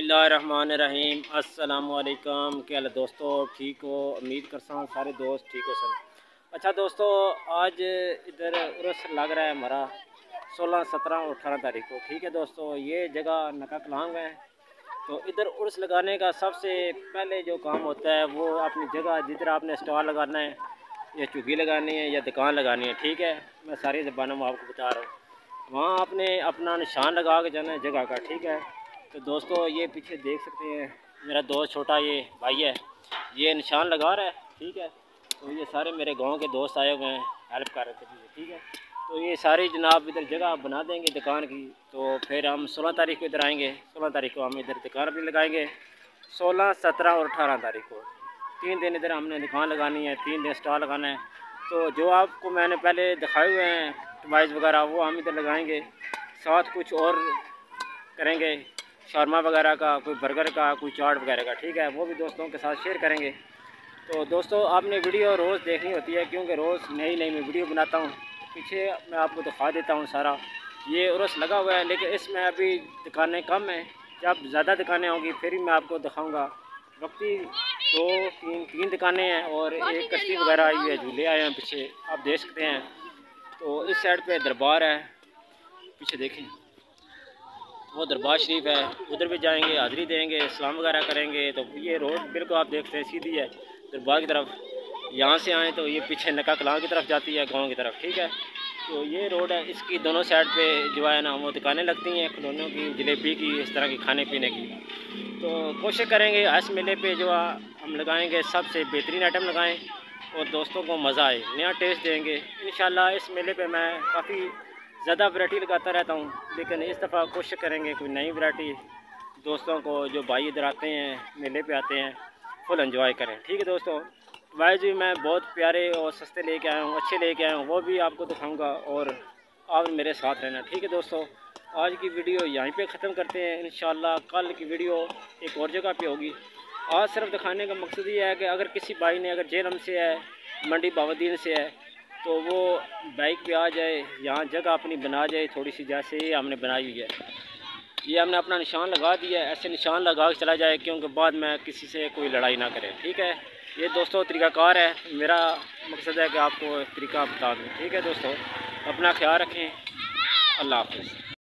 बिस्मिल्लाहिर्रहमानिर्रहीम। अस्सलामुअलैकुम। क्या हाल है दोस्तों? ठीक हो? उम्मीद करता हूँ सारे दोस्त ठीक हो सब। अच्छा दोस्तों, आज इधर उर्स लग रहा है हमारा 16, 17 और 18 तारीख को। ठीक है दोस्तों, ये जगह नका कलांग है। तो इधर उर्स लगाने का सबसे पहले जो काम होता है वो अपनी जगह जिधर आपने स्टॉल लगाना है या चुगी लगानी है या दुकान लगानी है। ठीक है, मैं सारी ज़बानों में आपको बता रहा हूँ। वहाँ आपने अपना निशान लगा के जाना है जगह का। ठीक है, तो दोस्तों ये पीछे देख सकते हैं, मेरा दोस्त छोटा ये भाई है, ये निशान लगा रहा है। ठीक है, तो ये सारे मेरे गांव के दोस्त आए हुए हैं हेल्प कर रहे थे मुझे। ठीक है, तो ये सारी जनाब इधर जगह बना देंगे दुकान की। तो फिर हम 16 तारीख को इधर आएंगे। 16 तारीख को हम इधर दुकान भी लगाएंगे। 16, 17 और 18 तारीख को 3 दिन इधर हमने दुकान लगानी है, 3 दिन स्टॉल लगाना है। तो जो आपको मैंने पहले दिखाए हुए हैं टवाइज़ वगैरह वो हम इधर लगाएंगे। साथ कुछ और करेंगे, शर्मा वगैरह का, कोई बर्गर का, कोई चाट वगैरह का। ठीक है, वो भी दोस्तों के साथ शेयर करेंगे। तो दोस्तों आपने वीडियो रोज़ देखनी होती है क्योंकि रोज़ नई नई मैं वीडियो बनाता हूँ। पीछे मैं आपको दिखा देता हूँ सारा ये उर्स लगा हुआ है, लेकिन इसमें अभी दुकानें कम हैं। जब ज़्यादा दुकानें होंगी फिर ही मैं आपको दिखाऊँगा। वक्ती 2, 3 दुकानें हैं और एक कश्ती वगैरह आई है, झूले आए हैं पीछे आप देख सकते हैं। तो इस साइड पे दरबार है, पीछे देखें वो दरबार शरीफ है, उधर भी जाएंगे, हाज़री देंगे, सलाम वगैरह करेंगे। तो ये रोड बिल्कुल आप देखते हैं सीधी है दरबार की तरफ। यहाँ से आएँ तो ये पीछे नका कलां की तरफ जाती है, गांव की तरफ। ठीक है, तो ये रोड है, इसकी दोनों साइड पे जो है ना वो दुकानें लगती हैं, खिलौनों की, जलेबी की, इस तरह की खाने पीने की। तो कोशिश करेंगे इस मेले पे जो हम लगाएंगे सबसे बेहतरीन आइटम लगाएं और दोस्तों को मज़ा आए, नया टेस्ट देंगे इंशाल्लाह। इस मेले पे मैं काफ़ी ज़्यादा वैरायटी लगाता रहता हूँ, लेकिन इस दफ़ा कोशिश करेंगे कोई नई वैरायटी दोस्तों को, जो भाई इधर आते हैं मेले पे आते हैं, फुल एंजॉय करें। ठीक है दोस्तों, वाइज भी मैं बहुत प्यारे और सस्ते लेके आया हूँ, अच्छे लेके आया हूँ, वो भी आपको दिखाऊंगा और आप मेरे साथ रहना। ठीक है दोस्तों, आज की वीडियो यहीं पे ख़त्म करते हैं। इंशाल्लाह कल की वीडियो एक और जगह पे होगी। आज सिर्फ दिखाने का मकसद ये है कि अगर किसी भाई ने अगर जेलम से है, मंडी बावदीन से है, तो वो बाइक पे आ जाए, यहाँ जगह अपनी बना जाए थोड़ी सी, जैसे ये हमने बनाई हुई है। ये हमने अपना निशान लगा दिया है, ऐसे निशान लगा के चला जाए क्योंकि बाद में किसी से कोई लड़ाई ना करे। ठीक है, ये दोस्तों तरीक़ाकार है, मेरा मकसद है कि आपको तरीका बता दूँ। ठीक है दोस्तों, अपना ख्याल रखें। अल्लाह हाफ़िज़।